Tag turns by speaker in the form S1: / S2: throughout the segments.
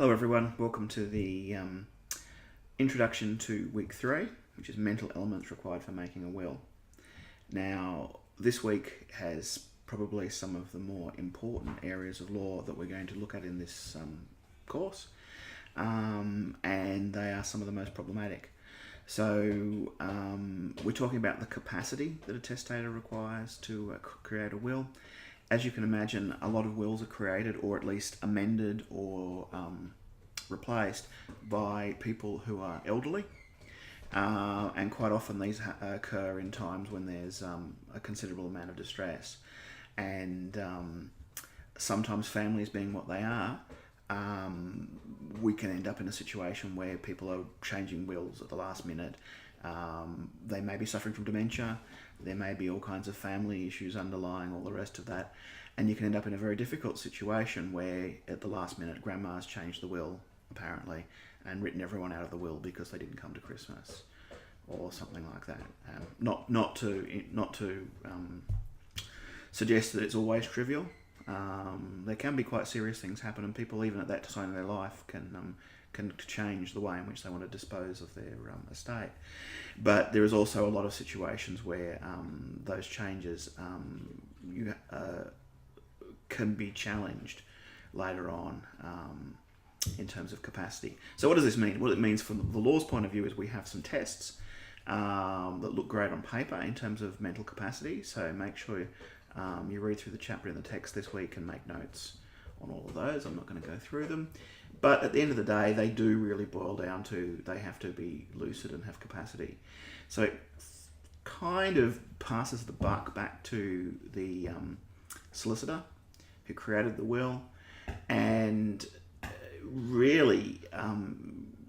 S1: Hello everyone, welcome to the introduction to week 3, which is mental elements required for making a will. Now, this week has probably some of the more important areas of law that we're going to look at in this course, and they are some of the most problematic. So we're talking about the capacity that a testator requires to create a will. As you can imagine, a lot of wills are created or at least amended or replaced by people who are elderly. And quite often these occur in times when there's a considerable amount of distress. And sometimes families being what they are, we can end up in a situation where people are changing wills at the last minute. They may be suffering from dementia, there may be all kinds of family issues underlying all the rest of that, and you can end up in a very difficult situation where at the last minute grandma's changed the will, apparently, and written everyone out of the will because they didn't come to Christmas or something like that. Not to suggest that it's always trivial. There can be quite serious things happen, and people even at that time in their life can change the way in which they want to dispose of their estate. But there is also a lot of situations where those changes can be challenged later on in terms of capacity. So what does this mean? What it means from the law's point of view is we have some tests that look great on paper in terms of mental capacity. So make sure you read through the chapter in the text this week and make notes on all of those. I'm not going to go through them. But at the end of the day, they do really boil down to they have to be lucid and have capacity. So it kind of passes the buck back to the solicitor who created the will, and really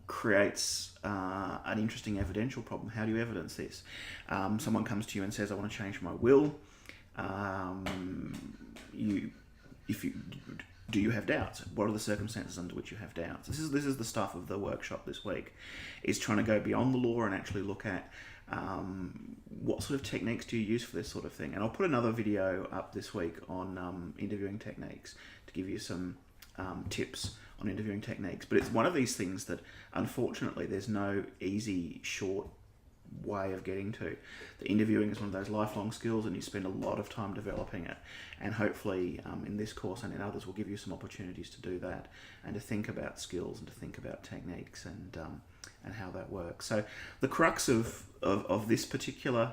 S1: creates an interesting evidential problem. How do you evidence this? Someone comes to you and says, I want to change my will. Do you have doubts? What are the circumstances under which you have doubts? This is the stuff of the workshop this week, is trying to go beyond the law and actually look at what sort of techniques do you use for this sort of thing. And I'll put another video up this week on interviewing techniques to give you some tips on interviewing techniques. But it's one of these things that unfortunately there's no easy, short way of getting to. The interviewing is one of those lifelong skills, and you spend a lot of time developing it, and hopefully in this course and in others will give you some opportunities to do that and to think about skills and to think about techniques and how that works. So the crux of this particular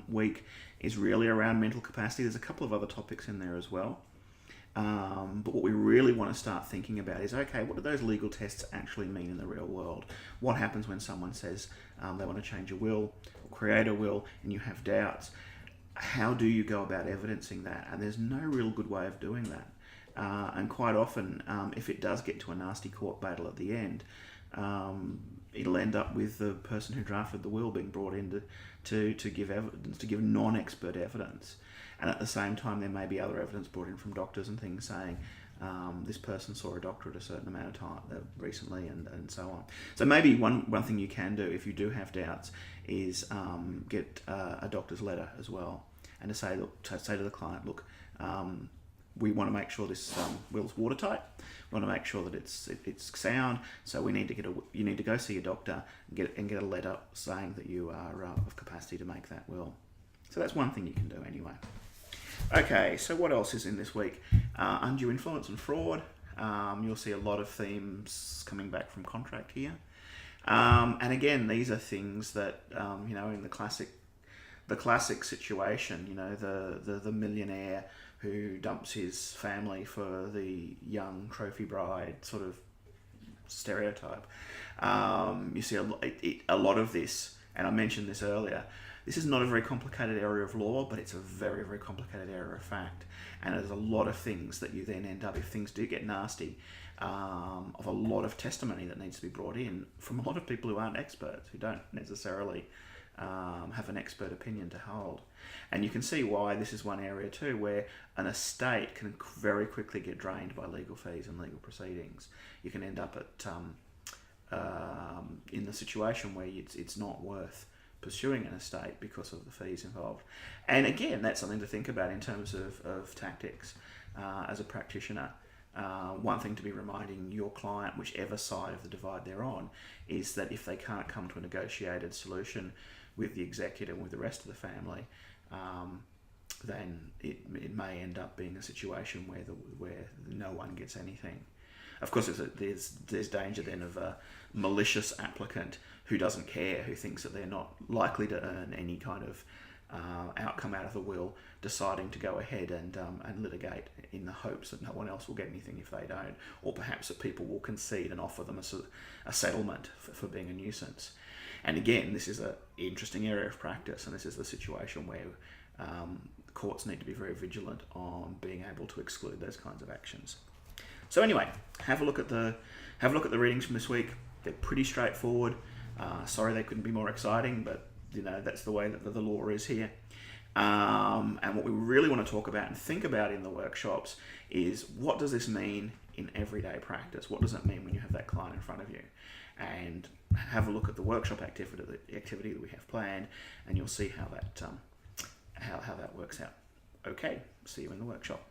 S1: week is really around mental capacity. There's a couple of other topics in there as well. But what we really want to start thinking about is, okay, what do those legal tests actually mean in the real world? What happens when someone says they want to change a will or create a will and you have doubts? How do you go about evidencing that? And there's no real good way of doing that. And quite often, if it does get to a nasty court battle at the end, it'll end up with the person who drafted the will being brought in to give evidence, to give non-expert evidence. And at the same time, there may be other evidence brought in from doctors and things saying this person saw a doctor at a certain amount of time recently, and so on. So maybe one thing you can do if you do have doubts is get a doctor's letter as well, and to say to the client, look, we want to make sure this will's watertight. We want to make sure that it's sound. So you need to go see a doctor and get a letter saying that you are of capacity to make that will. So that's one thing you can do anyway. Okay, so what else is in this week? Undue influence and fraud. You'll see a lot of themes coming back from contract here. And again, these are things that, in the classic situation, the millionaire who dumps his family for the young trophy bride sort of stereotype. You see a lot of this, and I mentioned this earlier. This is not a very complicated area of law, but it's a very, very complicated area of fact. And there's a lot of things that you then end up, if things do get nasty, of a lot of testimony that needs to be brought in from a lot of people who aren't experts, who don't necessarily have an expert opinion to hold. And you can see why this is one area too where an estate can very quickly get drained by legal fees and legal proceedings. You can end up in the situation where it's not worth pursuing an estate because of the fees involved. And again, that's something to think about in terms of tactics as a practitioner. one thing to be reminding your client, whichever side of the divide they're on, is that if they can't come to a negotiated solution with the executor and with the rest of the family, then it may end up being a situation where no one gets anything. Of course, there's danger then of a malicious applicant who doesn't care, who thinks that they're not likely to earn any kind of outcome out of the will, deciding to go ahead and litigate in the hopes that no one else will get anything if they don't, or perhaps that people will concede and offer them a settlement for being a nuisance. And again, this is an interesting area of practice, and this is the situation where courts need to be very vigilant on being able to exclude those kinds of actions. So anyway, have a look at the readings from this week. They're pretty straightforward. Sorry they couldn't be more exciting, but that's the way that the law is here. And what we really want to talk about and think about in the workshops is, what does this mean in everyday practice? What does it mean when you have that client in front of you? And have a look at the workshop activity that we have planned, and you'll see how that works out. Okay, see you in the workshop.